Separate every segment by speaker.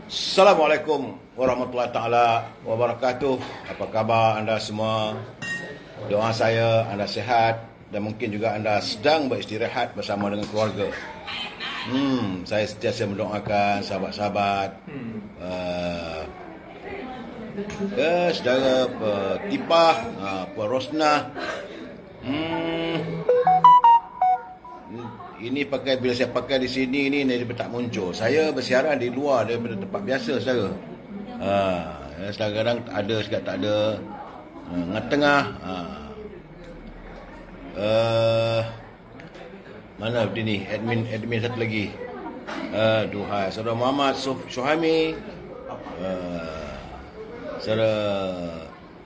Speaker 1: Assalamualaikum warahmatullahi taala wabarakatuh. Apa khabar anda semua? Doa saya anda sihat dan mungkin juga anda sedang beristirahat bersama dengan keluarga. Saya sentiasa mendoakan sahabat-sahabat, saudara Tipah, Rosnah. Ini pakai, bila saya pakai di sini ni dia tak muncul. Saya bersiaran di luar daripada tempat biasa, saudara. Kadang-kadang ada, sekadar tak ada. Tengah. Mana ni admin satu lagi. Duhai saudara Muhammad Syuhaimi, saudara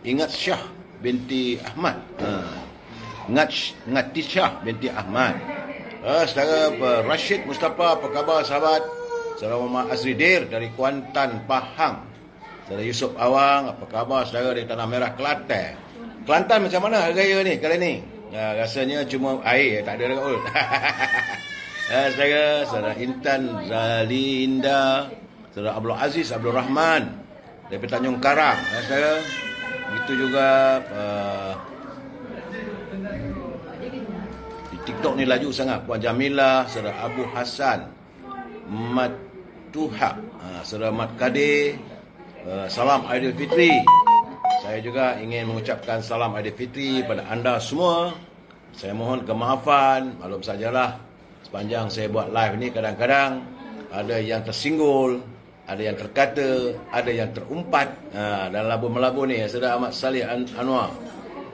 Speaker 1: Ingat Syah binti Ahmad, Ngati Syah binti Ahmad, saudara Rashid Mustafa. Apa khabar sahabat? Saudara Muhammad Azridir dari Kuantan, Pahang. Saudara Yusuf Awang. Apa khabar saudara dari Tanah Merah, Kelantan? Kelantan macam mana hari raya ni kali ni? Rasanya cuma air, tak ada dekat. Saudara Intan Zalinda, saudara Abdul Aziz Abdul Rahman dari Tanjung Karang, saudara. Begitu juga di TikTok ni laju sangat, Puan Jamilah, saudara Abu Hassan Mat Tuhak, saudara Mat Kadir. Salam Aidilfitri. Saya juga ingin mengucapkan salam Aidilfitri pada anda semua. Saya mohon kemaafan, maklum sajalah sepanjang saya buat live ni kadang-kadang ada yang tersinggul, ada yang terkata, ada yang terumpat dan labu-melabu ni, Saudara Ahmad Salih Anwar.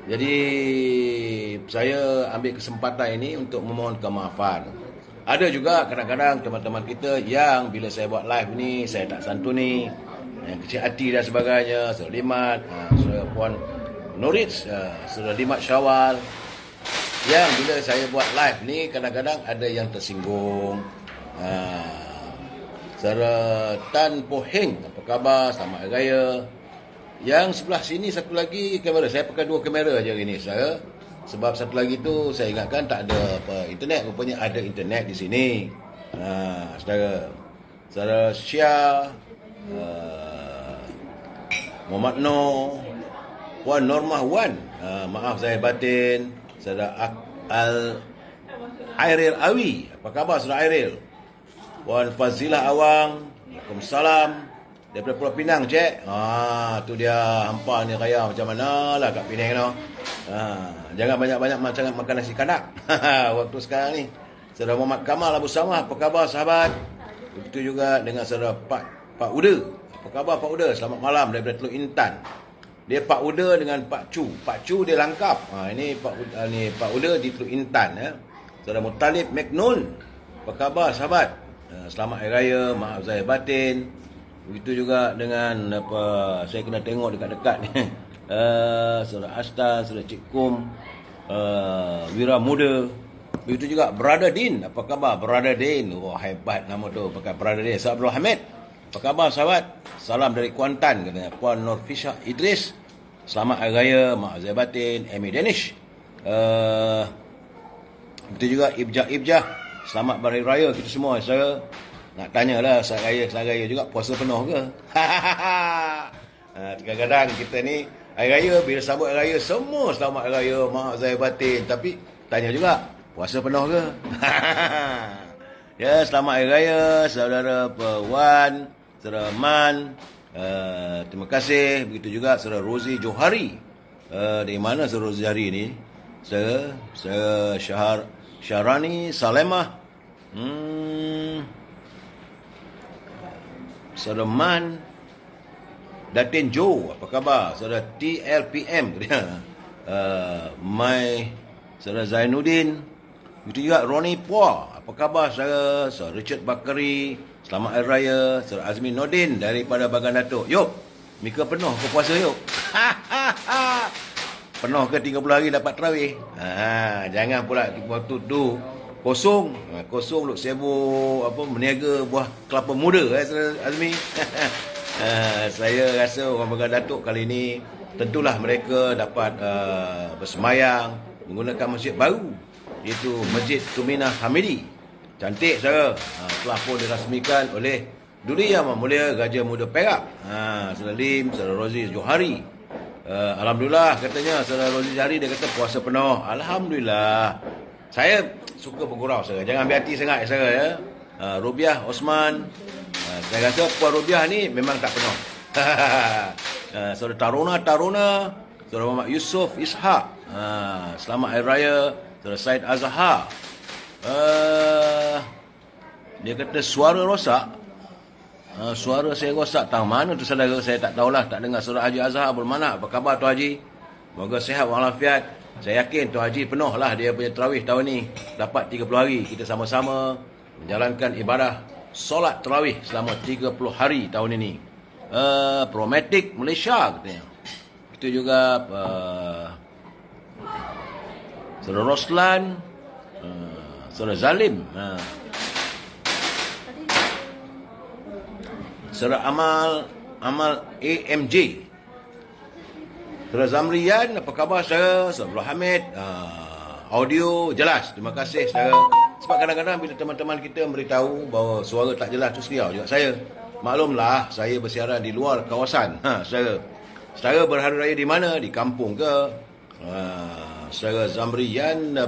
Speaker 1: Jadi saya ambil kesempatan ini untuk memohon kemaafan. Ada juga kadang-kadang teman-teman kita yang bila saya buat live ni saya tak santuni, yang kecil hati dan sebagainya. Saudara Limat, saudara Puan Norits, saudara Limat Syawal, yang bila saya buat live ni kadang-kadang ada yang tersinggung. Saudara Tan Po Heng, apa khabar? Selamat Hari Raya. Yang sebelah sini satu lagi kamera, saya pakai dua kamera je hari ni, saudara. Sebab satu lagi tu saya ingatkan tak ada internet, rupanya ada internet di sini. Saudara Syah, Muhammad Noor, Puan Normah Wan, maaf saya batin, saudara Airil Awi. Apa khabar saudara Airil? Puan Fazilah Awang, Waalaikumsalam. Daripada Pulau Pinang, cik. Tu dia hampa ni raya macam mana lah kat Pinang tu. Jangan banyak-banyak makan nasi kanak waktu sekarang ni. Saudara Muhammad Kamal Abu Samah, apa khabar sahabat? Begitu juga dengan saudara Pak Uda. Apa khabar Pak Uda? Selamat malam daripada Teluk Intan. Dia Pak Uda dengan Pak Cu. Pak Cu dia langkap. Ini Pak Uda di Teluk Intan. Saudara Mutalib Meknun. Apa khabar sahabat? Selamat Hari Raya, maaf saya batin. Begitu juga dengan saya kena tengok dekat-dekat ni. Saudara Asta, saudara Cik Kum, Wira Muda. Begitu juga Brother Din. Apa khabar Brother Din? Hebat nama tu, pakai Brother Din. Sahabat Abdul Hamid. Apa khabar sahabat? Salam dari Kuantan, katanya Puan Nurfisha Idris. Selamat Hari Raya, maaf saya batin. Amy Danish. Begitu juga Ibjah. Selamat Hari Raya kita semua. Saya nak tanyalah, Hari Raya juga puasa penuh ke? Kadang-kadang kita ni Hari Raya, bila sambut Hari Raya semua selamat Hari Raya, maaf saya batin. Tapi tanya juga, puasa penuh ke? Ya, selamat Hari Raya saudara Wan, saudara Man. Terima kasih. Begitu juga saudara Rozi Johari. Dari mana saudara Rozi Johari ni? Saudara Syahrani Salemah. Saudara Man Datin Jo, apa khabar? Saudara TLPM. Saudara Zainuddin. Begitu juga Ronnie Pua. Apa khabar saudara Richard Bakari? Selamat Hari Raya. Saudara Azmi Nordin daripada Bagan Datuk. Yop, Mika penuh ke puasa yop? Penuh ke 30 hari dapat tarawih? Jangan pula waktu tu kosong duk sibuk meniaga buah kelapa muda, Saudara Azmi. Saya rasa orang Bagan Datuk kali ini tentulah mereka dapat bersemayang, menggunakan masjid baru, iaitu Masjid Tuminah Hamidi. Cantik saudara. Telah pun dirasmikan oleh Duli Yang Mulia Raja Muda Perak, Saudara Lim, Saudara Rozi Johari. Alhamdulillah katanya Saudara Rozi Johari, dia kata puasa penuh. Alhamdulillah. Saya suka bergurau saudara. Jangan ambil hati sangat saudara ya. Rubiah Osman, saya rasa Puan Rubiah ni memang tak penuh. Saudara Taruna, Saudara Muhammad Yusof Ishak, selamat Hari Raya. Saudara Said Azhar, dia kata suara rosak. Suara saya rosak, tahu mana tu saudara, saya tak tahulah, tak dengar. Saudara Haji Azhar bermana, apa khabar Tuan Haji? Moga sihat walafiat. Saya yakin Tuan Haji penuh lah dia punya tarawih tahun ni. Dapat 30 hari kita sama-sama menjalankan ibadah solat tarawih selama 30 hari tahun ini. Promatic Malaysia katanya. Itu juga Saudara Roslan, Saudara Zalim, Saudara Amal AMJ, Saudara Zamrian, apa khabar saudara? Saudara Hamid, audio jelas. Terima kasih saudara. Sebab kadang-kadang bila teman-teman kita beritahu bahawa suara tak jelas, tu sedia juga saya. Maklumlah, saya bersiaran di luar kawasan. Saudara. Saudara berhari raya di mana? Di kampung ke? Saudara Zamrian,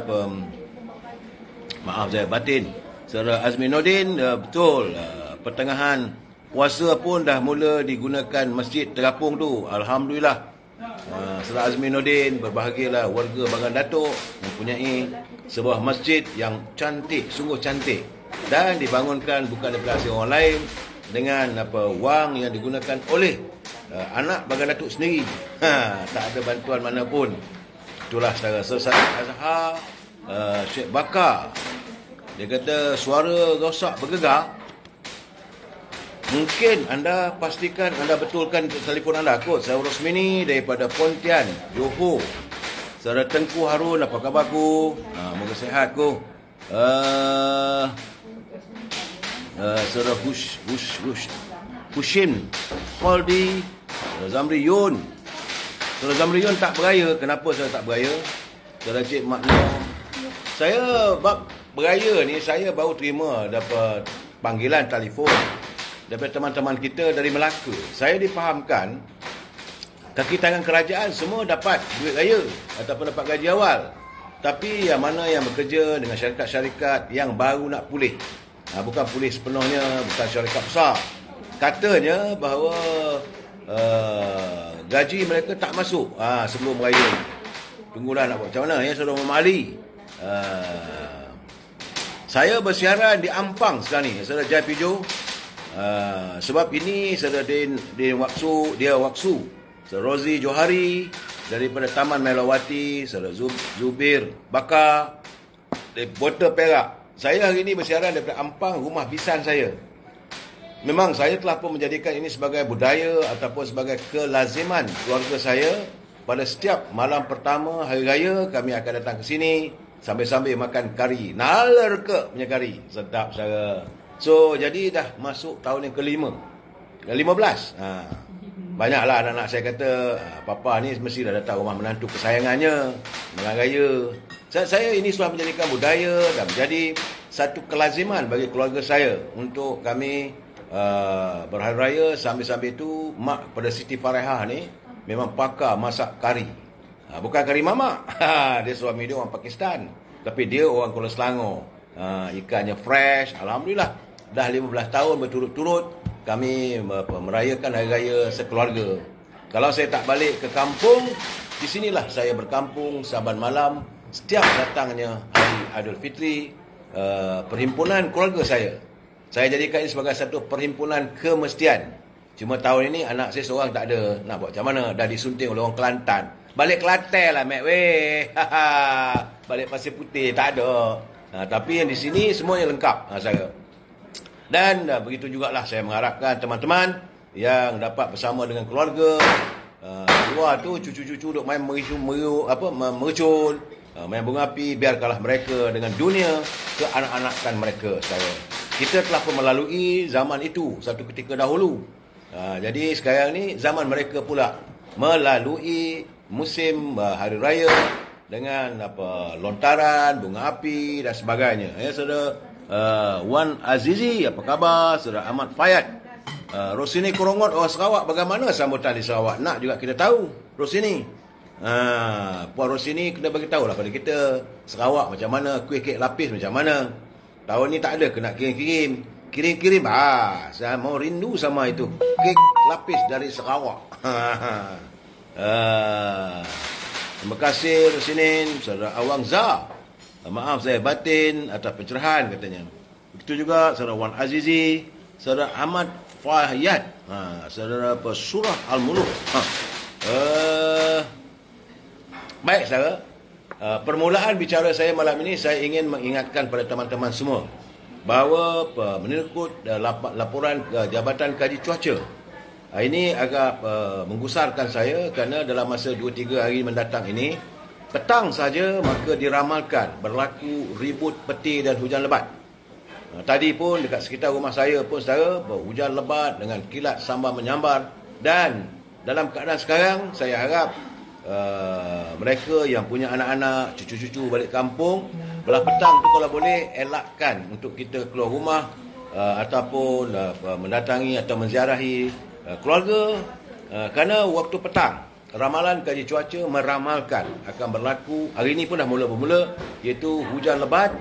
Speaker 1: maaf saya batin. Saudara Azminuddin, betul. Pertengahan puasa pun dah mula digunakan masjid terapung tu. Alhamdulillah. Saudara Azminuddin, berbahagialah warga Bagan Datuk mempunyai sebuah masjid yang cantik, sungguh cantik, dan dibangunkan bukan daripada hasil orang lain, dengan wang yang digunakan oleh anak Bagan Datuk sendiri. Tak ada bantuan mana pun. Itulah saudara Said Azhar, Syekh Bakar. Dia kata suara rosak bergegar. Mungkin anda pastikan, anda betulkan telefon anda kot. Saya Rosmini daripada Pontian, Johor. Saudara Tengku Harun, apa khabar ku? Moga sihat ku. Saudara Hushim Khaldi, Saudara Zamri Yun. Saudara Zamri Yun tak beraya. Kenapa saya tak beraya? Saudara Cik Makno. Saya bab beraya ni, saya baru terima dapat panggilan telefon daripada teman-teman kita dari Melaka. Saya difahamkan kaki tangan kerajaan semua dapat duit raya ataupun dapat gaji awal. Tapi yang mana yang bekerja dengan syarikat-syarikat yang baru nak pulih, bukan pulih sepenuhnya, bukan syarikat besar, katanya bahawa gaji mereka tak masuk sebelum raya. Tunggulah nak buat macam mana ya Saudara Muhammad Ali. Saya bersiaran di Ampang sekarang ni, Saudara Jai Pijo. Sebab ini Saudara Din Waksu, dia Waksu, Saudara Rozi Johari daripada Taman Melawati, Saudara Zubir Bakar dari Bota Perak. Saya hari ini bersiaran daripada Ampang, rumah bisan saya. Memang saya telah pun menjadikan ini sebagai budaya ataupun sebagai kelaziman keluarga saya. Pada setiap malam pertama hari raya, kami akan datang ke sini sambil-sambil makan kari. Nalarka punya kari. Sedap saya. So, jadi dah masuk tahun yang ke-15. Banyaklah anak-anak saya kata, Papa ni mesti dah datang rumah menantu kesayangannya, malam raya. Saya ini sudah menjadikan budaya dan menjadi satu kelaziman bagi keluarga saya untuk kami berhari raya. Sambil-sambil itu, mak pada Siti Farehah ni memang pakar masak kari. Bukan kari mamak. Dia suami dia orang Pakistan, tapi dia orang Kuala Selangor. Ikannya fresh. Alhamdulillah. Dah 15 tahun berturut-turut kami merayakan hari raya sekeluarga. Kalau saya tak balik ke kampung, di sinilah saya berkampung saban malam setiap datangnya hari Aidil Fitri. Perhimpunan keluarga saya jadikan ini sebagai satu perhimpunan kemestian. Cuma tahun ini anak saya seorang tak ada. Nak buat macam mana? Dah disunting oleh orang Kelantan. Balik Kelantan lah, Mek weh. Balik Pasir Putih tak ada. Tapi yang di sini semuanya lengkap saya. Dan begitu jugalah saya mengharapkan teman-teman yang dapat bersama dengan keluarga. Luar tu cucu-cucu duk main mericun, main bunga api, biarkanlah mereka dengan dunia keanak-anakan mereka saya. Kita telah pun melalui zaman itu satu ketika dahulu. Jadi sekarang ni zaman mereka pula melalui musim hari raya dengan lontaran bunga api dan sebagainya. Saudara Wan Azizi, apa khabar? Saudara Ahmad Fayad, Rosini Korongot, Sarawak, bagaimana sambutan di Sarawak? Nak juga kita tahu Rosini. Puan Rosini kena bagi tahu lah pada kita Sarawak macam mana, kuih kek lapis macam mana. Tahun ni tak ada kena kirim. Saya mau rindu sama itu kek lapis dari Sarawak. Terima kasih Rosinin. Saudara Awang Zah, maaf saya batin atas pencerahan katanya. Begitu juga saudara Wan Azizi, saudara Ahmad Fahyad, saudara Surah Al-Muluk. Baik saudara, permulaan bicara saya malam ini, saya ingin mengingatkan pada teman-teman semua bahawa menurut laporan Jabatan Kaji Cuaca, ini agak menggusarkan saya kerana dalam masa 2-3 hari mendatang ini, petang saja maka diramalkan berlaku ribut petir dan hujan lebat. Tadi pun dekat sekitar rumah saya pun saudara, hujan lebat dengan kilat sambar menyambar, dan dalam keadaan sekarang saya harap mereka yang punya anak-anak, cucu-cucu balik kampung, belah petang tu kalau boleh elakkan untuk kita keluar rumah ataupun mendatangi atau menziarahi keluarga, kerana waktu petang ramalan kaji cuaca meramalkan akan berlaku, hari ini pun dah mula-mula, iaitu hujan lebat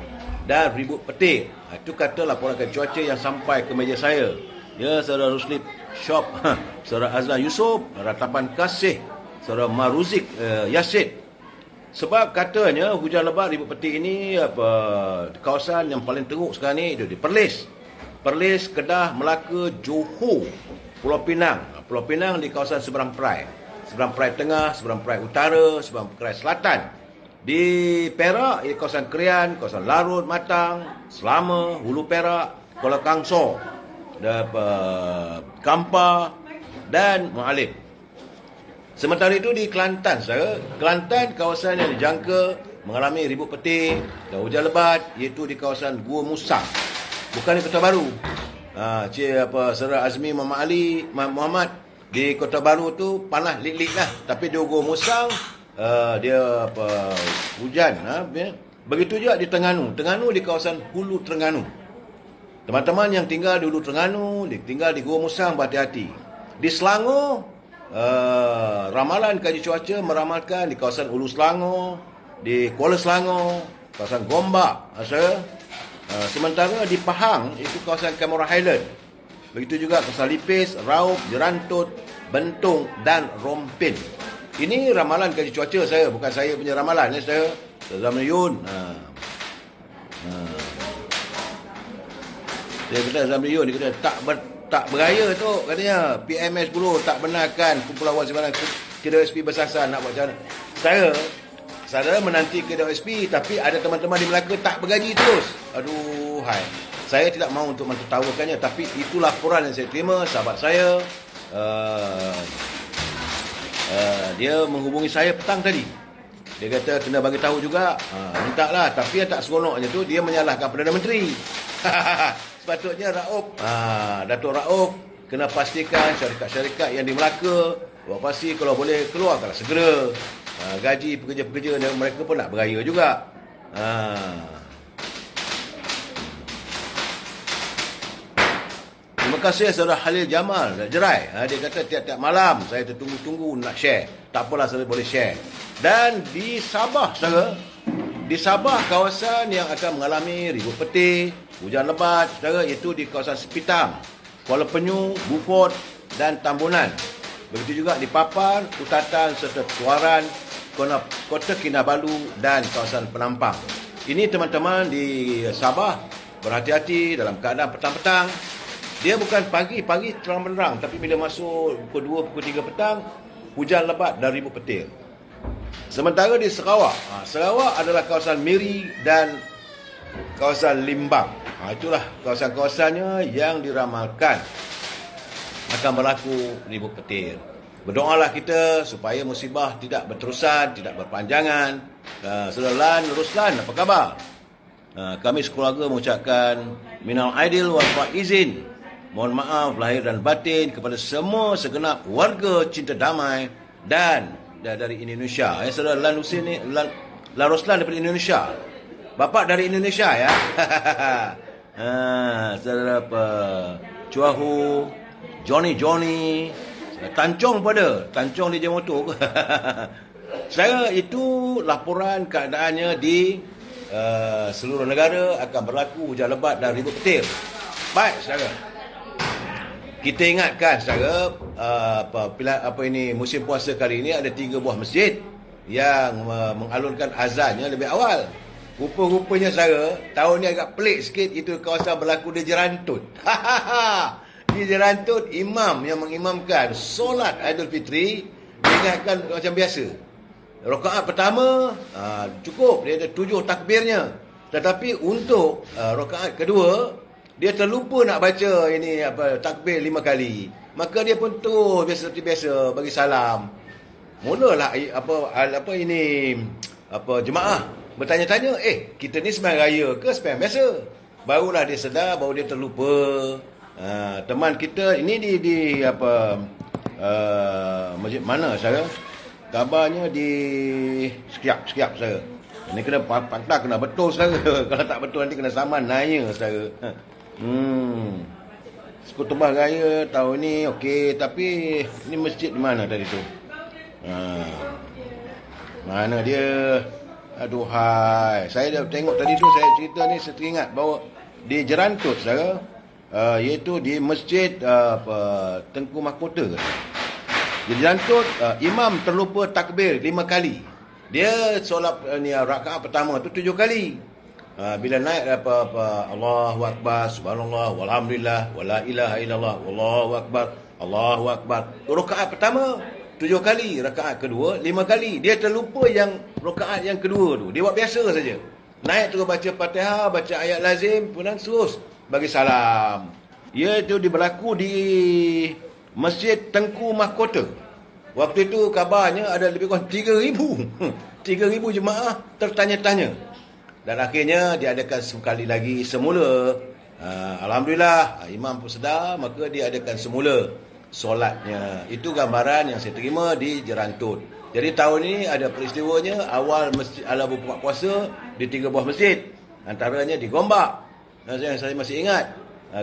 Speaker 1: dan ribut petir. Itu kata laporan kaji cuaca yang sampai ke meja saya. Ya, saudara Ruslip Shop, saudara Azlan Yusof, ratapan kasih saudara Maruzik Yasid. Sebab katanya hujan lebat ribut petir ini kawasan yang paling teruk sekarang ni itu di Perlis, Kedah, Melaka, Johor, Pulau Pinang. Pulau Pinang di kawasan Seberang Perai Tengah, Seberang Perai Utara, Seberang Perai Selatan. Di Perak, di kawasan Krian, kawasan Larut, Matang, Selama, Hulu Perak, Kuala Kangsor, Kampar dan Muallim. Sementara itu di Kelantan, Kelantan kawasan yang dijangka mengalami ribut petir dan hujan lebat, iaitu di kawasan Gua Musang, bukan di Kota Baru. Saudara Azmi Muhammad di Kota Baru tu panas lik-lik lah, tapi di Gua Musang dia hujan. Begitu juga di Terengganu di kawasan Hulu Terengganu. Teman-teman yang tinggal di Hulu Terengganu, tinggal di Gua Musang, berhati-hati. Di Selangor, ramalan kaji cuaca meramalkan di kawasan Ulu Selangor, di Kuala Selangor, kawasan Gombak. Sementara di Pahang, itu kawasan Camora Highland. Begitu juga kawasan Lipis, Raub, Jerantut, Bentung dan Rompin. Ini ramalan kaji cuaca saya, bukan saya punya ramalan. Saya Zamriyun. Dia kata Zamriyun, dia kata tak beraya tu, katanya PMS 10 tak benarkan kumpulan awal sebenarnya KWSP bersasar nak buat macam mana. Saudara menanti KWSP, tapi ada teman-teman di Melaka tak bergaji terus. Aduh, saya tidak mahu untuk mentertawakannya, tapi itu laporan yang saya terima. Sahabat saya dia menghubungi saya petang tadi. Dia kata kena bagi tahu juga. Minta lah, tapi yang tak seronoknya tu dia menyalahkan Perdana Menteri. Sepatutnya Datuk Rauf kena pastikan syarikat-syarikat yang di Melaka buat pasti kalau boleh keluarkanlah segera gaji pekerja-pekerja, dan mereka pun nak beraya juga. Terima kasih saudara Halil Jamal Jerai. Dia kata tiap-tiap malam saya tertunggu-tunggu nak share. Tak apalah, saya boleh share. Dan di Sabah, saudara, di Sabah kawasan yang akan mengalami ribut petir, hujan lebat, saudara, iaitu di kawasan Sepitang, Kuala Penyu, Beaufort dan Tambunan. Begitu juga di Papar, Kutatan serta Tuaran, Kota Kinabalu dan kawasan Penampang. Ini teman-teman di Sabah, berhati-hati dalam keadaan petang-petang. Dia bukan pagi terang benderang, tapi bila masuk pukul 2, pukul 3 petang, hujan lebat dan ribut petir. Sementara di Sarawak, Sarawak adalah kawasan Miri dan kawasan Limbang. Itulah kawasan-kawasannya yang diramalkan akan berlaku ribut petir. Berdoalah kita supaya musibah tidak berterusan, tidak berpanjangan. Saudara Lan Ruslan, apa khabar? Kami sekeluarga mengucapkan minal aidil wal faizin. Mohon maaf lahir dan batin kepada semua segenap warga cinta damai dan dari Indonesia. Saudara Lan Husin ni, La Roslan daripada Indonesia. Bapak dari Indonesia ya. Saudara apa? Cuahu, Johnny, Tancong pada. Tancong di Jemotor. Saya itu laporan keadaannya di seluruh negara akan berlaku hujan lebat dan ribut petir. Baik, saudara. Kita ingatkan, saudara, musim puasa kali ini ada 3 buah masjid yang mengalunkan azannya lebih awal. Rupa-rupanya, saudara, tahun ni agak pelik sikit. Itu kawasan berlaku di Jerantut. Di Jerantut, imam yang mengimamkan solat Aidilfitri diingatkan macam biasa. Rakaat pertama cukup, dia ada 7 takbirnya. Tetapi untuk rakaat kedua, dia terlupa nak baca takbir 5 kali. Maka dia pun terus seperti biasa bagi salam. Mulalah jemaah bertanya-tanya, kita ni sembahyang raya ke sembahyang biasa? Barulah dia sedar, baru dia terlupa. Teman kita ini di masjid mana, saudara? Kabarnya di Sekiap, saudara. Ini kena fakta, kena betul, saudara. Kalau tak betul nanti kena saman nanya, saudara. Khutbah raya tahun ni okey, tapi ni masjid di mana tadi tu? Mana dia? Aduhai, saya dah tengok tadi tu, saya cerita ni, saya teringat bahawa di Jerantut, saudara, iaitu di masjid Tengku Mahkota. Di Jerantut, imam terlupa takbir 5 kali. Dia solat rakaat pertama tu 7 kali. Bila naik Allahu Akbar, subhanallah, walhamdulillah, wala ilaha illallah, wallahu akbar, Allahu akbar. Rakaat pertama 7 kali, rakaat kedua 5 kali. Dia terlupa yang rakaat yang kedua tu. Dia buat biasa saja. Naik terus baca Fatihah, baca ayat lazim, kemudian terus bagi salam. Ia itu berlaku di Masjid Tengku Mahkota. Waktu itu kabarnya ada lebih kurang 3,000 jemaah tertanya-tanya. Dan akhirnya diadakan sekali lagi semula. Alhamdulillah, imam pun sedar, maka diadakan semula solatnya. Itu gambaran yang saya terima di Jerantut. Jadi tahun ini ada peristiwanya, awal masjid ala buka puasa di 3 buah masjid. Antaranya di Gombak. Yang saya masih ingat.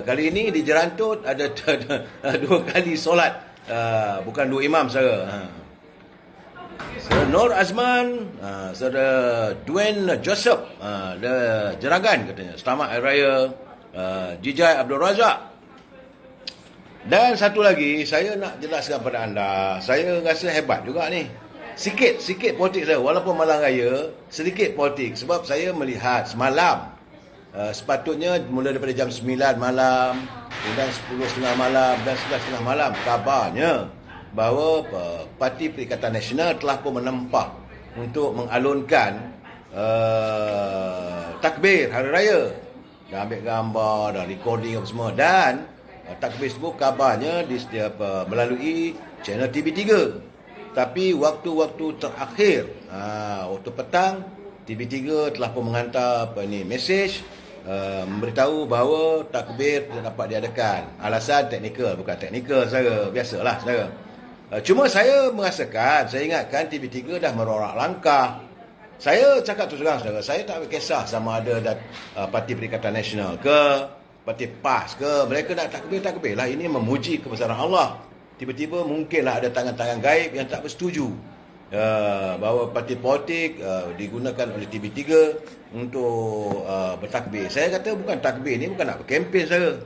Speaker 1: Kali ini di Jerantut ada 2 kali solat. Bukan 2 imam, saudara. Saudara Nur Azman, saudara Dwayne Joseph, Jeragan katanya. Selamat Hari Raya. Jijai Abdul Razak. Dan satu lagi, saya nak jelaskan pada anda, saya rasa hebat juga ni. Sikit politik saya, walaupun malam raya, sedikit politik. Sebab saya melihat semalam, sepatutnya mula daripada jam 9 malam, kemudian 10.30 malam dan 11.30 malam, kabarnya bahawa Parti Perikatan Nasional telah pun menempah untuk mengalunkan takbir Hari Raya. Dah ambil gambar, dah recording apa semua. Dan takbir tersebut kabarnya melalui channel TV3. Tapi waktu-waktu terakhir, waktu petang, TV3 telah pun menghantar mesej memberitahu bahawa takbir tidak dapat diadakan. Alasan teknikal, bukan teknikal, saudara. Biasalah, saudara. Cuma saya merasakan, saya ingatkan TV3 dah merorak langkah. Saya cakap terus terang, saudara, saya tak kisah sama ada Parti Perikatan Nasional ke Parti PAS ke, mereka nak takbir lah. Ini memuji kebesaran Allah. Tiba-tiba mungkinlah ada tangan-tangan gaib yang tak bersetuju bahawa parti politik digunakan oleh TV3 untuk bertakbir. Saya kata bukan takbir ni, bukan nak berkempen, saudara.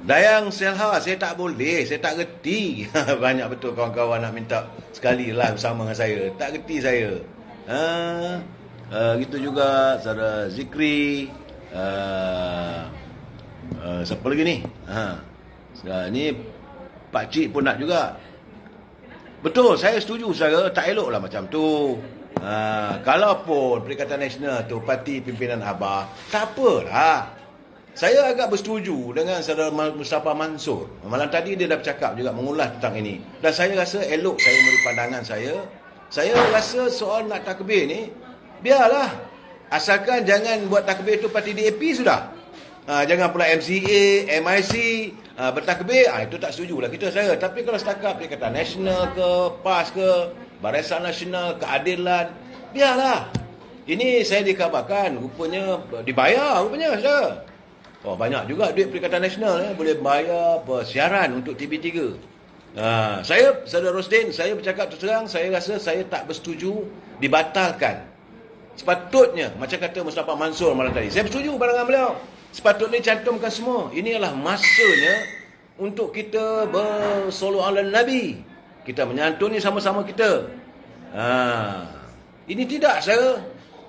Speaker 1: Dayang Selha, saya tak boleh, saya tak reti. Banyak betul kawan-kawan nak minta sekali live bersama dengan saya. Tak reti saya. Gitu juga saudara Zikri. Siapa lagi ni? Ni Pakcik pun nak juga. Betul, saya setuju, saudara. Tak eloklah macam tu. Kalaupun Perikatan Nasional tu parti pimpinan Abah, tak apalah. Saya agak bersetuju dengan saudara Mustafa Mansur. Malam tadi dia dah bercakap juga, mengulas tentang ini. Dan saya rasa elok saya memberi pandangan saya. Saya rasa soal nak takbir ni, biarlah. Asalkan jangan buat takbir tu parti DAP sudah. Jangan pula MCA, MIC bertakbir. Itu tak setuju lah kita, saya. Tapi kalau setakat Perikatan Nasional ke, PAS ke, Barisan Nasional, keadilan, biarlah. Ini saya dikabarkan rupanya dibayar rupanya saudara. Oh, banyak juga duit Perikatan Nasional boleh bayar siaran untuk TV3. Saya, Saudara Rosdin, saya bercakap terus terang, saya rasa saya tak bersetuju dibatalkan. Sepatutnya, macam kata Mustafa Mansur malam tadi, saya bersetuju barangan beliau. Sepatutnya cantumkan semua. Ini adalah masanya untuk kita bersolawat ala Nabi. Kita menyantuni sama-sama kita. Ini tidak, saya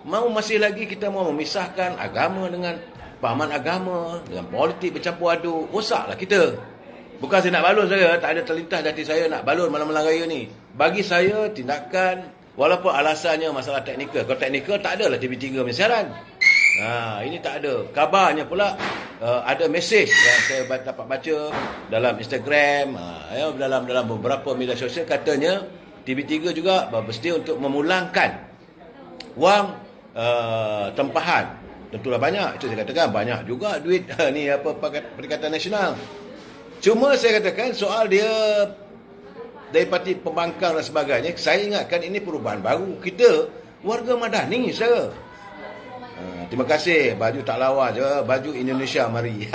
Speaker 1: mau masih lagi kita mau memisahkan agama dengan pahaman agama, dengan politik bercampur aduk. Rosaklah kita. Bukan saya nak balon saya, tak ada terlintas di hati saya nak balon malam-malam raya ni. Bagi saya, tindakan, walaupun alasannya masalah teknikal. Kalau teknikal, tak adalah TV3 punya siaran. Ini tak ada. Kabarnya pula, ada mesej yang saya dapat baca dalam Instagram, dalam beberapa media sosial, katanya TV3 juga bersedia untuk memulangkan wang tempahan. Tentulah banyak, itu saya katakan banyak juga duit ni Perikatan Nasional. Cuma saya katakan soal dia dari parti pembangkang dan sebagainya, saya ingatkan ini perubahan baru. Kita warga Madani saya. Terima kasih, baju tak lawa je, baju Indonesia mari.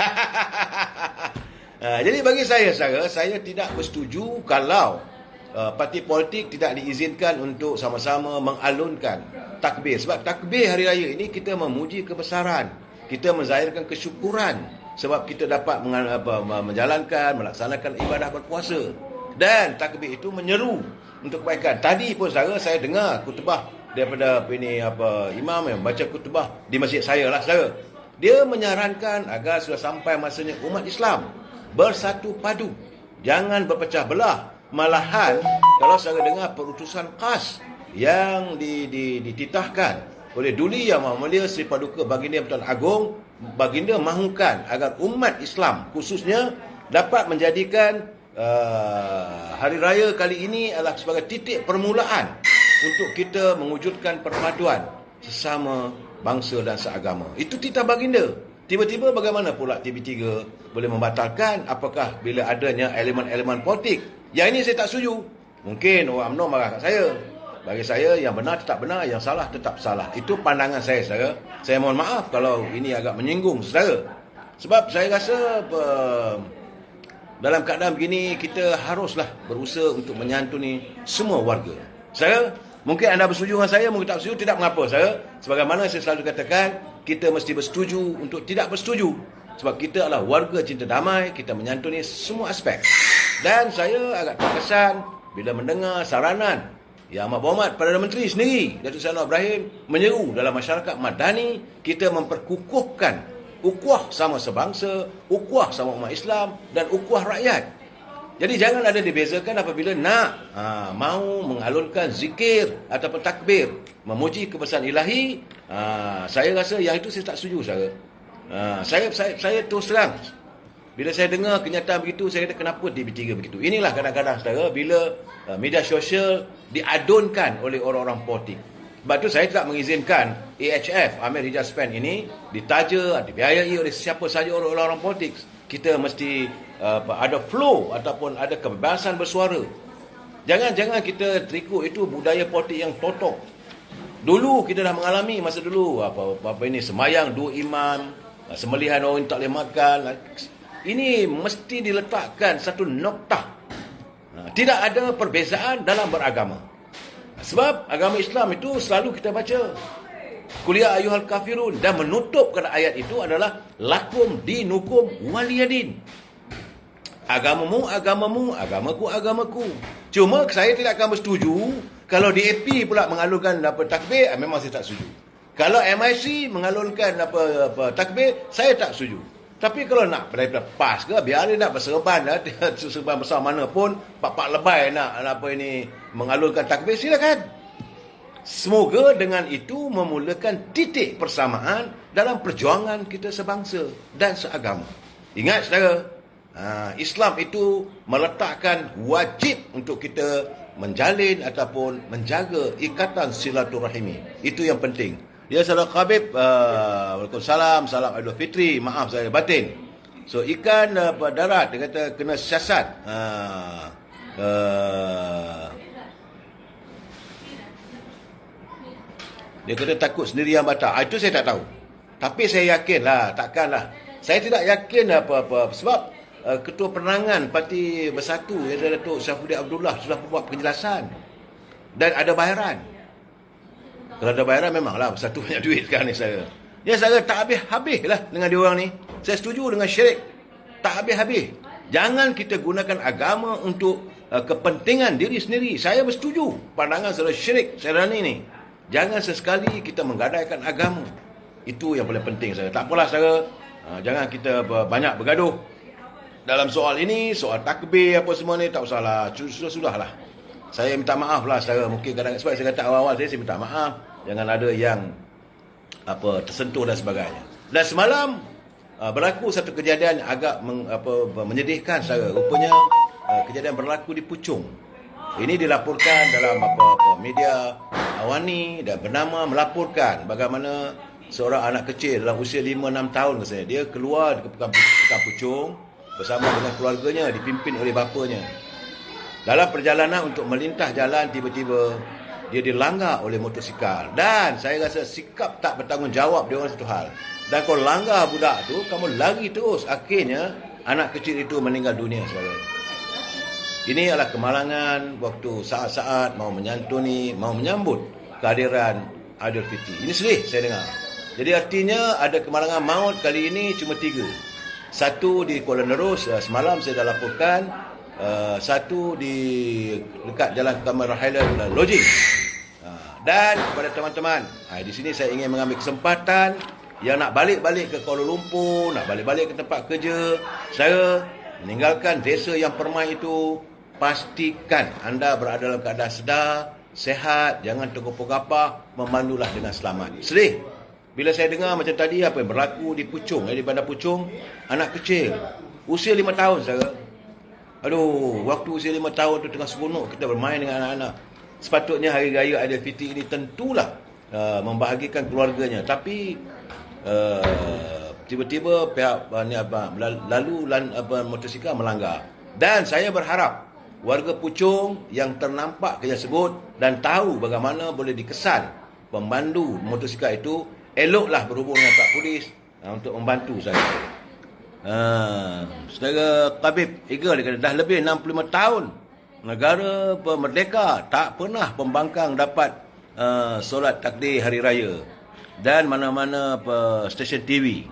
Speaker 1: Jadi bagi saya tidak bersetuju kalau parti politik tidak diizinkan untuk sama-sama mengalunkan takbir. Sebab takbir hari raya ini kita memuji kebesaran, kita menzahirkan kesyukuran sebab kita dapat menjalankan, melaksanakan ibadah berpuasa. Dan takbir itu menyeru untuk kebaikan. Tadi pun saya dengar khutbah daripada imam yang baca khutbah di masjid saya lah saudara. Dia menyarankan agar sudah sampai masanya umat Islam bersatu padu, jangan berpecah belah. Malahan kalau saya dengar perutusan khas yang dititahkan oleh Duli Yang Maha Mulia Sri Paduka Baginda Pertuan Agong, baginda mahukan agar umat Islam khususnya dapat menjadikan hari raya kali ini adalah sebagai titik permulaan untuk kita mewujudkan perpaduan sesama bangsa dan seagama. Itu titah baginda. Tiba-tiba bagaimana pula TV3 boleh membatalkan? Apakah bila adanya elemen-elemen politik? Yang ini saya tak setuju. Mungkin orang UMNO marah kat saya. Bagi saya, yang benar tetap benar, yang salah tetap salah. Itu pandangan saya, saudara. Saya mohon maaf kalau ini agak menyinggung, saudara. Sebab saya rasa dalam keadaan begini, kita haruslah berusaha untuk menyantuni semua warga. Saya, mungkin anda bersetuju dengan saya, mungkin tak bersetuju, tidak mengapa, saya. Sebagaimana saya selalu katakan, kita mesti bersetuju untuk tidak bersetuju. Sebab kita adalah warga cinta damai, kita menyantuni semua aspek. Dan saya agak terkesan bila mendengar saranan Yang Amat Berhormat Perdana Menteri sendiri, Datuk Seri Anwar Ibrahim, menyeru dalam masyarakat Madani, kita memperkukuhkan ukhuwah sama sebangsa, ukhuwah sama umat Islam dan ukhuwah rakyat. Jadi jangan ada dibezakan apabila nak mau mengalunkan zikir ataupun takbir, memuji kebesaran ilahi. Saya rasa yang itu saya tak setuju, saya terus terang. Bila saya dengar kenyataan begitu, saya kata kenapa TV3 begitu. Inilah kadang-kadang saudara, bila media sosial diadunkan oleh orang-orang politik. Sebab itu saya tidak mengizinkan AHF, Amir Hijaz Fan ini, ditaja, dibiayai oleh siapa saja orang-orang politik. Kita mesti ada flow ataupun ada kebebasan bersuara. Jangan kita terikut itu budaya politik yang totok. Dulu kita dah mengalami masa dulu apa ini semayang dua imam, sembelihan orang tak boleh makan. Ini mesti diletakkan satu noktah. Tidak ada perbezaan dalam beragama. Sebab agama Islam itu selalu kita baca Qul ya ayyuhal kafirun, dan menutupkan ayat itu adalah lakum dinukum waliyadin. Agamamu, agamaku. Cuma saya tidak akan bersetuju kalau DAP pula mengalunkan takbir, memang saya tak setuju. Kalau MIC mengalunkan takbir, saya tak setuju. Tapi kalau nak daripada PAS ke, biar dia nak berserban serban besar mana pun, pak lebay nak mengalunkan takbir, silakan. Semoga dengan itu memulakan titik persamaan dalam perjuangan kita sebangsa dan seagama. Ingat saudara, Islam itu meletakkan wajib untuk kita menjalin ataupun menjaga ikatan silaturahimi. Itu yang penting. Ya, Saudara Khabib, Waalaikumsalam, salam Idul Fitri, maaf saya batin. So, ikan darat, dia kata kena siasat. Dia kata takut sendirian batal. Itu saya tak tahu. Tapi saya yakinlah, takkanlah. Saya tidak yakin apa-apa. Sebab Ketua Penerangan Parti Bersatu, iaitu Datuk Syafuddin Abdullah, sudah buat penjelasan. Dan ada bayaran. Kalau ada bayaran, memanglah Bersatu banyak duit sekarang ni saya. Ya, saya tak habis-habis lah dengan diorang ni. Saya setuju dengan syirik. Tak habis-habis. Jangan kita gunakan agama untuk kepentingan diri sendiri. Saya bersetuju pandangan saudara syirik Serani ni. Jangan sesekali kita menggadaikan agama. Itu yang paling penting saya. Tak apalah saudara. Jangan kita banyak bergaduh dalam soal ini, soal takbir apa semua ni, tak usahlah. Sudah-sudahlah. Saya minta maaf lah saudara. Mungkin kadang-kadang sebab saya kata awal-awal saya minta maaf. Jangan ada yang tersentuh dan sebagainya. Dan semalam berlaku satu kejadian yang agak menyedihkan saudara. Rupanya kejadian berlaku di Puchong. Ini dilaporkan dalam media awani dan bernama melaporkan bagaimana seorang anak kecil dalam usia 5-6 tahun rasanya, dia keluar ke pekan Puchong bersama dengan keluarganya, dipimpin oleh bapanya. Dalam perjalanan untuk melintah jalan, tiba-tiba dia dilanggar oleh motosikal. Dan saya rasa sikap tak bertanggungjawab dia orang satu hal. Dan kalau langgar budak tu, kamu lari terus, akhirnya anak kecil itu meninggal dunia saudara. Ini adalah kemalangan waktu saat-saat mau menyambut kehadiran Aidilfitri. Ini sedih saya dengar. Jadi artinya ada kemalangan maut kali ini cuma 3. Satu di Kuala Nerus, semalam saya dah laporkan. Satu di dekat Jalan Kamar Highland Lodging. Dan kepada teman-teman, di sini saya ingin mengambil kesempatan yang nak balik-balik ke Kuala Lumpur, nak balik-balik ke tempat kerja, saya meninggalkan desa yang permai itu. Pastikan anda berada dalam keadaan sedar, sehat, jangan tergopah-gapah, memandulah dengan selamat. Sedih bila saya dengar macam tadi apa yang berlaku di Puchong, di Bandar Puchong, anak kecil usia 5 tahun saudara. Aduh, waktu usia 5 tahun tu tengah seronok kita bermain dengan anak-anak. Sepatutnya hari raya Aidilfitri ini tentulah membahagikan keluarganya, tapi tiba-tiba pihak motosikal melanggar. Dan saya berharap warga Puchong yang ternampak kerja sebut dan tahu bagaimana boleh dikesan pemandu motosikal itu, eloklah berhubung dengan Pak Polis untuk membantu saya. Saudara Tabib Eagle dia kata dah lebih 65 tahun negara merdeka tak pernah pembangkang dapat solat takdir hari raya. Dan mana-mana stesen TV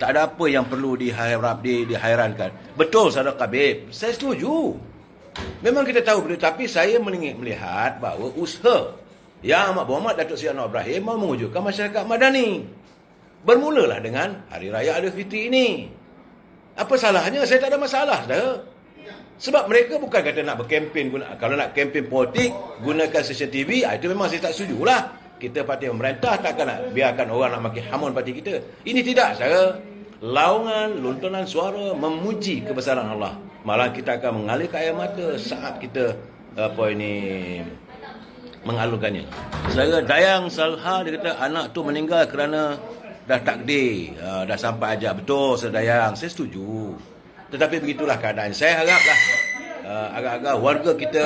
Speaker 1: tak ada apa yang perlu dihairankan. Betul saudara Tabib, saya setuju. Memang kita tahu benda, tapi saya melihat bahawa usaha yang Amat Berhormat Datuk Seri Anwar Ibrahim mahu mewujudkan masyarakat madani. Bermulalah dengan Hari Raya Aidilfitri ini. Apa salahnya? Saya tak ada masalah saudara. Sebab mereka bukan kata nak berkempen, kalau nak kempen politik gunakan stesen TV, itu memang saya tak setujulah. Kita parti pemerintah takkan nak biarkan orang nak maki hamun parti kita. Ini tidak saudara. Laungan, lontonan suara memuji kebesaran Allah. Malah kita akan mengalirkan air mata saat kita mengalurkannya. Saudara Dayang Salha dia kata anak tu meninggal kerana dah takdir, dah sampai ajal. Betul saudara Dayang, saya setuju. Tetapi begitulah keadaan. Saya haraplah agak-agak warga kita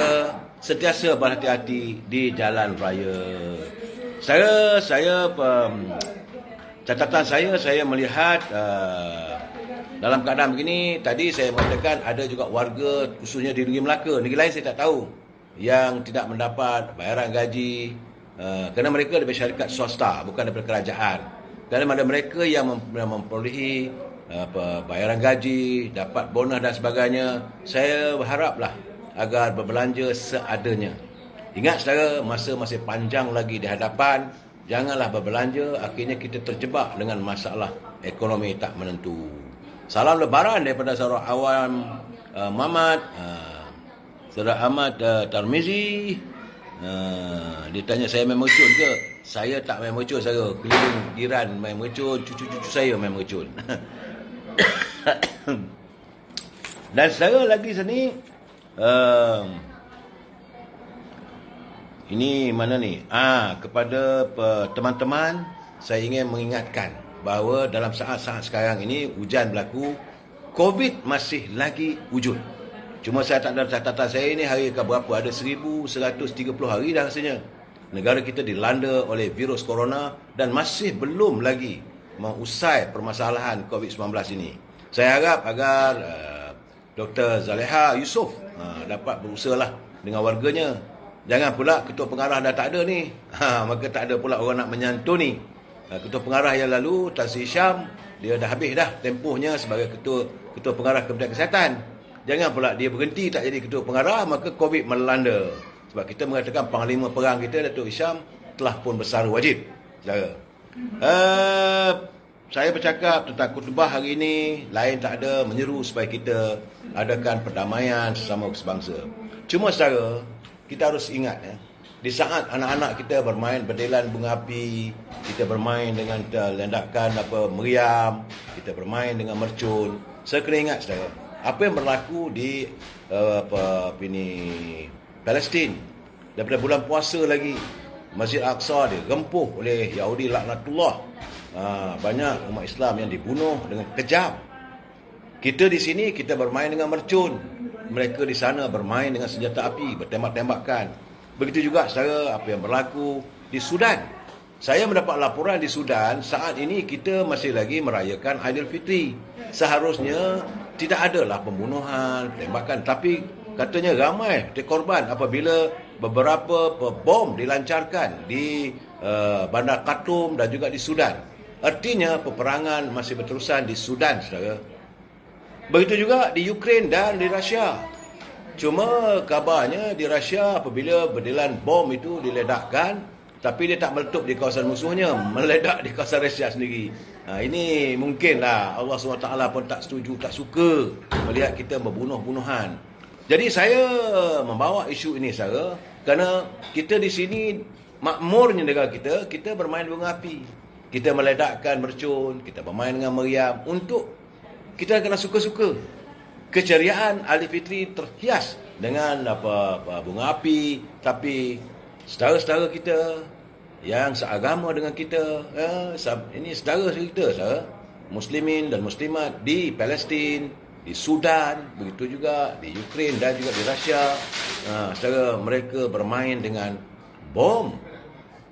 Speaker 1: sentiasa berhati-hati di jalan raya. Catatan saya melihat dalam keadaan begini, tadi saya mengatakan ada juga warga khususnya di Negeri Melaka, negeri lain saya tak tahu, yang tidak mendapat bayaran gaji kerana mereka daripada syarikat swasta, bukan daripada kerajaan. Dan ada mereka yang memperolehi bayaran gaji, dapat bonus dan sebagainya. Saya berharaplah agar berbelanja seadanya. Ingat saudara, masa masih panjang lagi di hadapan. Janganlah berbelanja, akhirnya kita terjebak dengan masalah ekonomi tak menentu. Salam lebaran daripada saudara Awam Mamat, saudara Ahmad Tarmizi. Dia tanya saya main mercun ke? Saya tak main mercun saudara. Keliling jiran main mercun, cucu-cucu saya main mercun. Dan saudara lagi sini, ini mana ni? Kepada teman-teman, saya ingin mengingatkan bahawa dalam saat-saat sekarang ini hujan berlaku, COVID masih lagi wujud. Cuma saya tak ada catatan saya ini hari ke berapa, ada 1130 hari dah rasanya. negara kita dilanda oleh virus corona dan masih belum lagi mengusai permasalahan COVID-19 ini. Saya harap agar Dr. Zaleha Yusof dapat berusahalah dengan warganya. Jangan pula ketua pengarah dah tak ada ni. Maka tak ada pula orang nak menyantuni. Ketua pengarah yang lalu, Tan Sri Syam, dia dah habis dah tempohnya sebagai ketua pengarah Kementerian Kesihatan. Jangan pula dia berhenti tak jadi ketua pengarah, maka COVID melanda. Sebab kita mengatakan panglima perang kita, Datuk Hisham, telah pun bersaru wajib. Saudara. Saya bercakap tentang khutbah hari ini, lain tak ada menyeru supaya kita adakan perdamaian sesama sebangsa. Cuma saudara, kita harus ingat di saat anak-anak kita bermain berdelan bunga api, kita bermain dengan ledakan meriam, kita bermain dengan mercun. Saya kena ingat saudara, apa yang berlaku di Palestin daripada bulan puasa lagi, Masjid Al-Aqsa dirempuh oleh Yahudi laknatullah. Banyak umat Islam yang dibunuh dengan kejam. Kita di sini kita bermain dengan mercun, mereka di sana bermain dengan senjata api, bertembak-tembakan. Begitu juga saudara apa yang berlaku di Sudan. Saya mendapat laporan di Sudan saat ini kita masih lagi merayakan Aidilfitri. Seharusnya tidak adalah pembunuhan, tembakan, tapi katanya ramai korban apabila beberapa bom dilancarkan di bandar Khartoum dan juga di Sudan. Artinya peperangan masih berterusan di Sudan, saudara. Begitu juga di Ukraine dan di Rusia. Cuma kabarnya di Rusia apabila berdelan bom itu diledakkan, tapi dia tak meletup di kawasan musuhnya, meledak di kawasan Rusia sendiri. Ini mungkinlah Allah SWT pun tak setuju, tak suka melihat kita berbunuh-bunuhan. Jadi saya membawa isu ini, saudara, kerana kita di sini makmurnya negara kita bermain bunga api. Kita meledakkan mercun, kita bermain dengan meriam untuk kita kena suka-suka. Keceriaan Aidilfitri terhias dengan bunga api, tapi saudara-saudara kita yang seagama dengan kita, ini saudara kita, saudara, muslimin dan muslimat di Palestin, di Sudan, begitu juga di Ukraine dan juga di Rusia. Saudara, mereka bermain dengan bom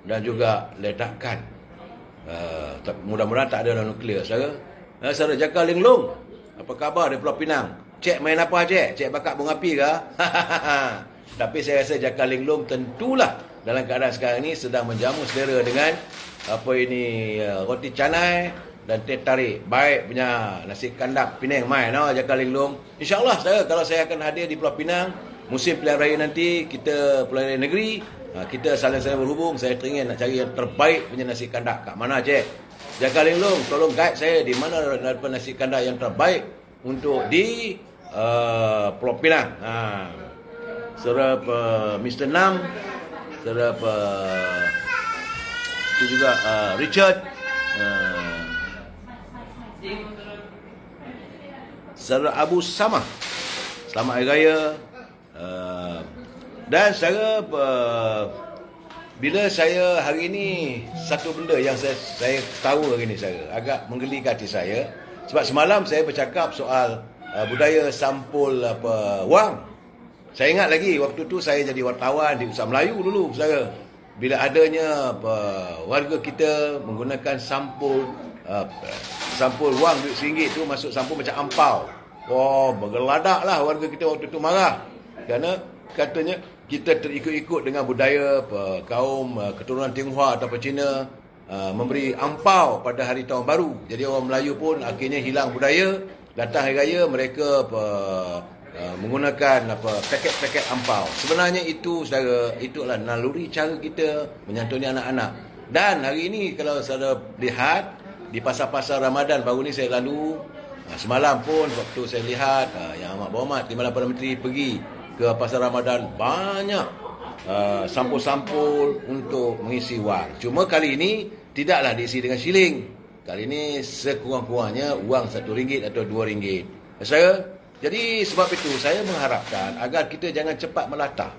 Speaker 1: dan juga ledakan. Mudah-mudahan tak ada nuklear, saudara. Saudara Jaka Linglung, apa khabar di Pulau Pinang? Cik main apa cik? Cik bakar bunga api ke? Tapi saya rasa Jaka Linglung tentulah dalam keadaan sekarang ini sedang menjamu selera dengan roti canai dan teh tarik. Baik punya nasi kandap Penang main Jaka Linglung. InsyaAllah saudara, kalau saya akan hadir di Pulau Pinang musim pilihan raya nanti, kita pilihan raya negeri, kita saling-saling berhubung. Saya teringin nak cari yang terbaik punya nasi kandak. Kat mana cik? Jaka Linglung, tolong guide saya di mana ada nasi kandak yang terbaik untuk di Pulau Pinang. Saudara Mr. Nam, saudara itu juga Richard, saudara Abu Samah, selamat Hari Raya. Dan saya bila saya hari ini, satu benda yang saya tahu hari ini, saya agak menggelikan hati saya. Sebab semalam saya bercakap soal budaya sampul wang. Saya ingat lagi waktu tu saya jadi wartawan di Pusat Melayu dulu, saudara. Bila adanya warga kita menggunakan sampul wang duit RM1 tu masuk sampul macam ampau. Bergeladak lah warga kita waktu tu marah. Kerana katanya kita terikut-ikut dengan budaya kaum keturunan Tionghoa atau Cina memberi ampau pada hari tahun baru. Jadi orang Melayu pun akhirnya hilang budaya. Datang hari raya mereka menggunakan paket-paket ampau. Sebenarnya itu, saudara, itu adalah naluri cara kita menyantuni anak-anak. Dan hari ini kalau saudara lihat di pasar-pasar Ramadan baru ni saya lalu, semalam pun waktu saya lihat yang amat berhormat Timbalan Perdana Menteri pergi ke pasar Ramadan, banyak sampul-sampul untuk mengisi wang. Cuma kali ini tidaklah diisi dengan shilling. Kali ini sekurang-kurangnya wang RM1 atau RM2. Jadi sebab itu saya mengharapkan agar kita jangan cepat melatah.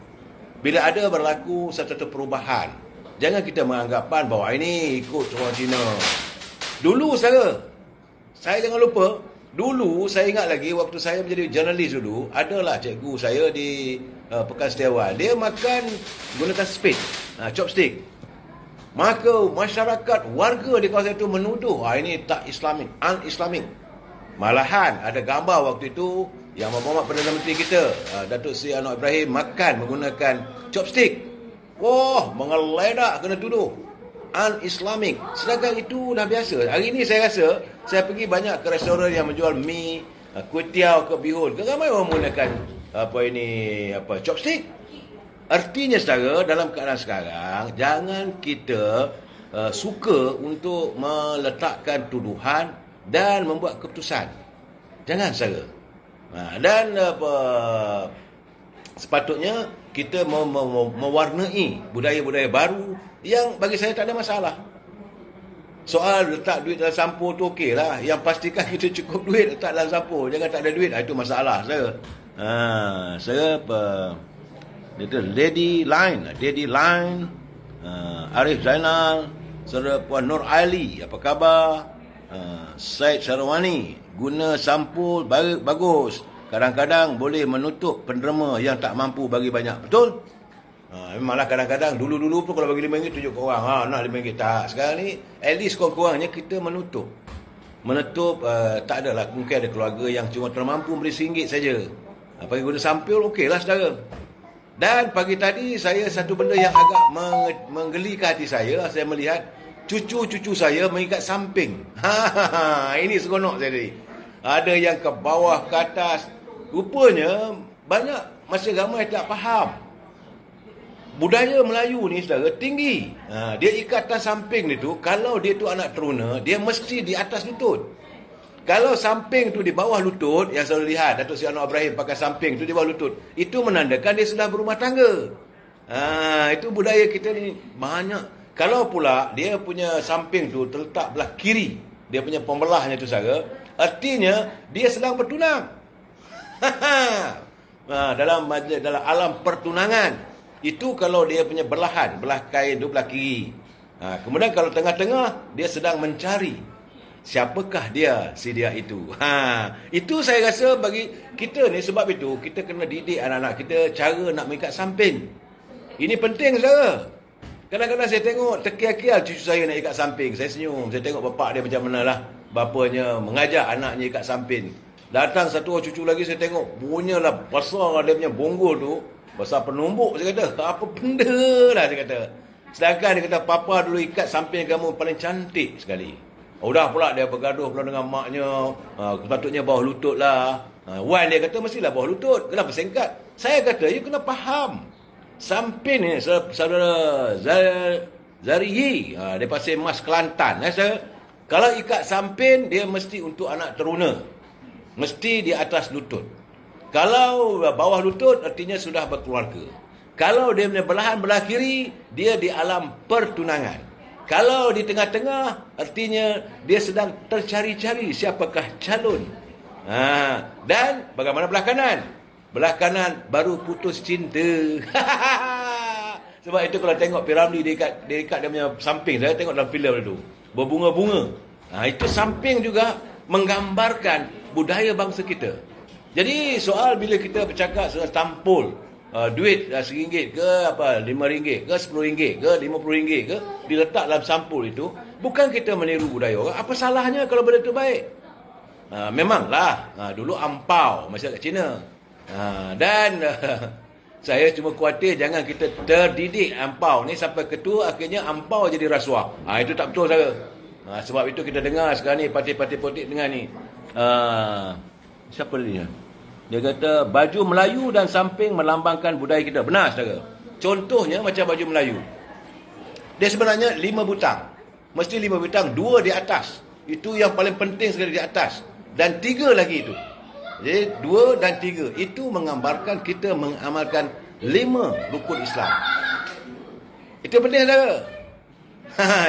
Speaker 1: Bila ada berlaku satu perubahan, jangan kita menganggapkan bahawa ini ikut orang Cina. Dulu saya jangan lupa, dulu saya ingat lagi waktu saya menjadi jurnalis dulu, adalah cikgu saya di Pekan Setiawan. Dia makan gunakan spade. chopstick. Maka masyarakat, warga di kawasan itu menuduh, ini tak Islamik, un-Islamik. Malahan ada gambar waktu itu yang Muhammad Perdana Menteri kita, Datuk Seri Anwar Ibrahim makan menggunakan chopstick. Wah, mengeledak kena tuduh un-Islamik. Sedangkan itu dah biasa. Hari ni saya rasa saya pergi banyak ke restoran yang menjual mi, kuih tiaw ke bihun. Ramai orang menggunakan chopstick. Artinya saudara, dalam keadaan sekarang jangan kita suka untuk meletakkan tuduhan dan membuat keputusan. Jangan saudara. Dan sepatutnya kita mewarnai budaya-budaya baru yang bagi saya tak ada masalah. Soal letak duit dalam sampul tu okeylah. Yang pastikan kita cukup duit letak dalam sampul. Jangan tak ada duit, itu masalah saya. Saya itu Lady Line, Arif Zainal, Saudara Puan Nur Ali, apa khabar? Syed Sarawani, guna sampul bagus. Kadang-kadang boleh menutup penderma yang tak mampu bagi banyak. Betul? Memanglah kadang-kadang dulu-dulu pun kalau bagi RM5 tunjuk ke orang, nak RM5 tak. Sekarang ni at least kurang-kurangnya kita menutup. Tak adalah, mungkin ada keluarga yang cuma termampu beri RM1 saja. Bagi guna sampul okeylah saudara. Dan pagi tadi saya satu benda yang agak menggelikan hati saya melihat cucu-cucu saya mengikat samping. Ini seronok saya tadi. Ada yang ke bawah, ke atas. Rupanya banyak masih ramai tak faham. Budaya Melayu ni saudara tinggi. Dia ikatan samping ni tu, kalau dia tu anak teruna, dia mesti di atas lutut. Kalau samping tu di bawah lutut, yang selalu lihat Datuk Seri Anwar Ibrahim pakai samping tu di bawah lutut, itu menandakan dia sudah berumah tangga. Itu budaya kita ni banyak. Kalau pula dia punya samping tu terletak belah kiri, dia punya pembelahnya tu saudara, artinya dia sedang bertunang. Dalam alam pertunangan, itu kalau dia punya belah kain tu belah kiri. Kemudian kalau tengah-tengah, dia sedang mencari siapakah dia itu. Itu saya rasa bagi kita ni, sebab itu kita kena didik anak-anak kita cara nak mengikat samping. Ini penting saudara. Kadang-kadang saya tengok terkial-kial cucu saya nak ikat samping, saya senyum. Saya tengok bapak dia macam mana lah, bapanya mengajak anaknya ikat samping. Datang satu orang cucu lagi, saya tengok punyalah besar dia punya bonggol tu, besar penumbuk. Saya kata, apa benda lah saya kata. Sedangkan dia kata, papa dulu ikat samping kamu paling cantik sekali. Dah pula dia bergaduh pula dengan maknya, sepatutnya bawah lutut lah. Wan dia kata mestilah bawah lutut. Kenapa singkat? Saya kata, you kena faham. Samping ni, saudara Zarihi, dia Pasir Mas Kelantan. Kalau ikat samping, dia mesti untuk anak teruna. Mesti di atas lutut. Kalau bawah lutut, artinya sudah berkeluarga. Kalau dia punya belahan belah kiri, dia di alam pertunangan. Kalau di tengah-tengah, artinya dia sedang tercari-cari siapakah calon. Dan bagaimana belah kanan? Belah kanan baru putus cinta. Sebab itu kalau tengok Piramli dia ikat dia punya samping. Saya tengok dalam filem itu, berbunga-bunga. Itu samping juga menggambarkan budaya bangsa kita. Jadi soal bila kita bercakap soal tampul, duit RM1 ke RM5 ke RM10 ke RM50 ke diletak dalam sampul itu, bukan kita meniru budaya orang. Apa salahnya kalau benda itu baik? Memanglah dulu ampau masyarakat Cina. Dan saya cuma khawatir jangan kita terdidik ampau ni sampai ketua akhirnya ampau jadi rasuah. Itu tak betul saya. Sebab itu kita dengar sekarang ni parti-parti politik dengar ni. Siapa dia? Dia kata baju Melayu dan samping melambangkan budaya kita. Benar saudara. Contohnya macam baju Melayu. Dia sebenarnya 5 butang. Mesti 5 butang, 2 di atas. Itu yang paling penting sekali di atas. Dan 3 lagi itu. Jadi 2 dan 3. Itu menggambarkan kita mengamalkan 5 rukun Islam. Itu penting saudara.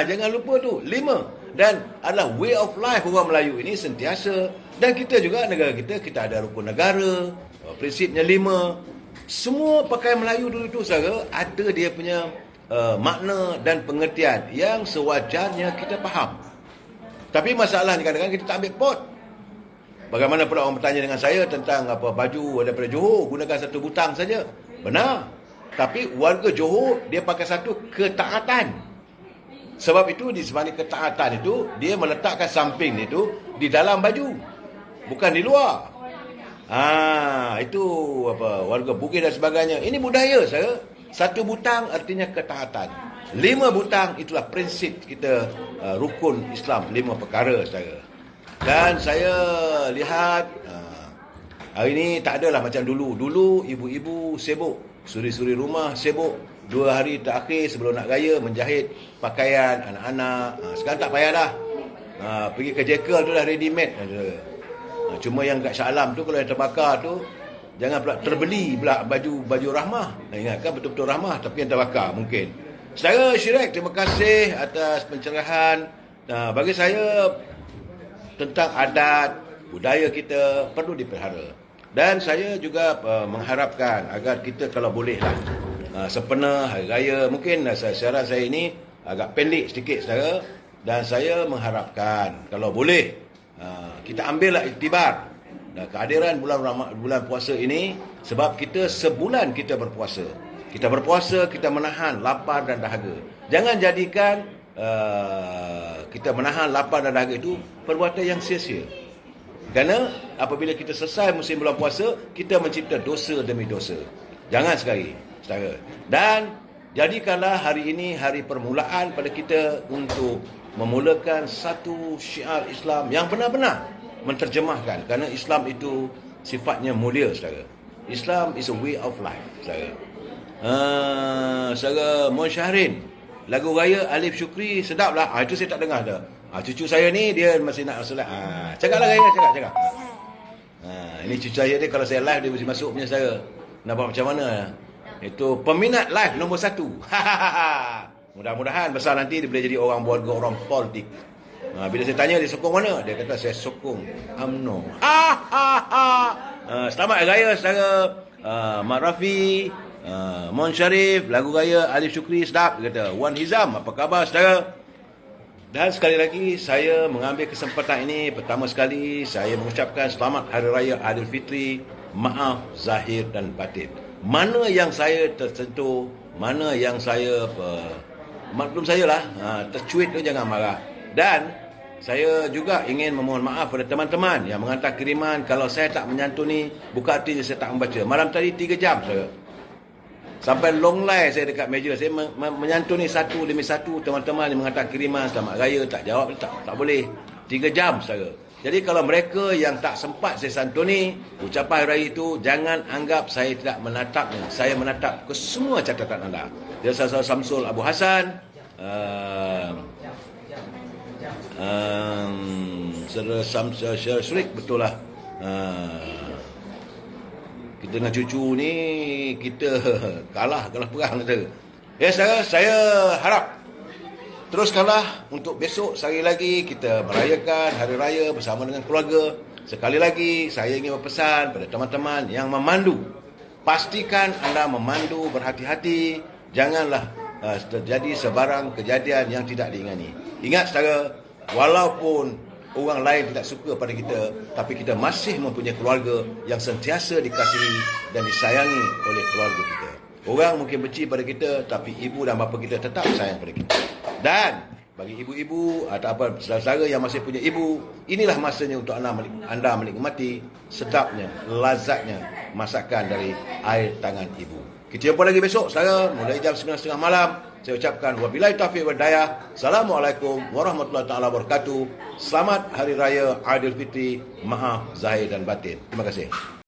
Speaker 1: Jangan lupa tu. 5. Dan adalah way of life orang Melayu ini sentiasa. Dan kita juga, negara kita ada rukun negara, prinsipnya 5. Semua pakaian Melayu dulu tu saudara, ada dia punya makna dan pengertian yang sewajarnya kita faham. Tapi masalahnya kadang-kadang kita tak ambil pot. Bagaimana pula orang bertanya dengan saya tentang baju daripada Johor gunakan 1 butang saja. Benar. Tapi warga Johor, dia pakai satu ketaatan. Sebab itu di sebalik ketaatan itu, dia meletakkan samping itu di dalam baju, bukan di luar. Itu apa, warga Bugis dan sebagainya. Ini budaya saya. Satu butang artinya ketaatan. 5 butang itulah prinsip kita, rukun Islam, 5 perkara saya. Dan saya lihat hari ini tak adalah macam dulu. Dulu ibu-ibu sibuk, suri-suri rumah sibuk. 2 hari terakhir sebelum nak raya menjahit pakaian anak-anak. Sekarang tak payah dah. Pergi ke Jekyll tu dah ready made. Cuma yang kat Shah Alam tu, kalau yang terbakar tu, jangan pula terbeli pula baju rahmah. Ingatkan betul-betul rahmah, tapi yang terbakar mungkin. Saudara Syirek, terima kasih atas pencerahan. Bagi saya, tentang adat, budaya kita perlu dipelihara. Dan saya juga mengharapkan agar kita kalau boleh lah, sempena hari raya, mungkin siaran saya ini agak pendek sedikit saudara, dan saya mengharapkan kalau boleh kita ambillah iktibar kehadiran bulan puasa ini, sebab kita sebulan kita berpuasa. Kita berpuasa, kita menahan lapar dan dahaga. Jangan jadikan kita menahan lapar dan dahaga itu perbuatan yang sia-sia. Kerana apabila kita selesai musim bulan puasa, kita mencipta dosa demi dosa. Jangan sekali, saudara. Dan jadikanlah hari ini hari permulaan pada kita untuk memulakan satu syiar Islam yang benar-benar menterjemahkan. Kerana Islam itu sifatnya mulia, saudara. Islam is a way of life, saudara. Saudara Mon Syahrin, lagu raya Alif Syukri sedap lah. Itu saya tak dengar dah. Cucu saya ni dia masih nak solat. Cakaplah raya, cakap. Ini cucu saya ni kalau saya live dia mesti masuk punya saya. Nampak macam mana? Itu peminat live nombor 1. Mudah-mudahan besar nanti dia boleh jadi orang berwarga, orang politik. Bila saya tanya dia sokong mana? Dia kata saya sokong UMNO. Selamat raya saudara Mak Rafi, Mon Syarif, lagu raya Alif Syukri sedap. Dia kata Wan Hizam, apa khabar saudara? Dan sekali lagi saya mengambil kesempatan ini, pertama sekali saya mengucapkan selamat Hari Raya Aidilfitri, maaf zahir dan batin. Mana yang saya tersentuh, mana yang saya maklum saya lah, tercuit tu jangan marah. Dan saya juga ingin memohon maaf pada teman-teman yang menghantar kiriman. Kalau saya tak menyantuni, bukan artinya saya tak membaca. Malam tadi 3 jam saya, sampai long line saya dekat meja. Saya menyantuni satu demi satu teman-teman yang menghantar kiriman selamat raya, tak jawab, tak boleh. 3 jam saya. Jadi kalau mereka yang tak sempat saya santuni ucapan hari raya itu, jangan anggap saya tidak menatapnya. Saya menatap ke semua catatan anda. Dia Saudara Samsul Abu Hassan, Saudara Samsul Syrik, betul lah. Kita dengan cucu ni kita kalah perang kita. Ya saudara, saya harap teruskanlah untuk besok sekali lagi kita merayakan hari raya bersama dengan keluarga. Sekali lagi saya ingin berpesan pada teman-teman yang memandu, pastikan anda memandu berhati-hati. Janganlah terjadi sebarang kejadian yang tidak diingini. Ingat saudara, walaupun orang lain tidak suka pada kita, tapi kita masih mempunyai keluarga yang sentiasa dikasihi dan disayangi oleh keluarga kita. Orang mungkin benci pada kita, tapi ibu dan bapa kita tetap sayang pada kita. Dan bagi ibu-ibu atau apa saudara-saudara yang masih punya ibu, inilah masanya untuk anda menikmati sedapnya, lazatnya masakan dari air tangan ibu. Kita jumpa lagi besok saudara, mulai jam 9.30 malam. Saya ucapkan wabillahi taufiq wal hidayah. Assalamualaikum warahmatullahi taala wabarakatuh. Selamat Hari Raya Aidilfitri, maaf zahir dan batin. Terima kasih.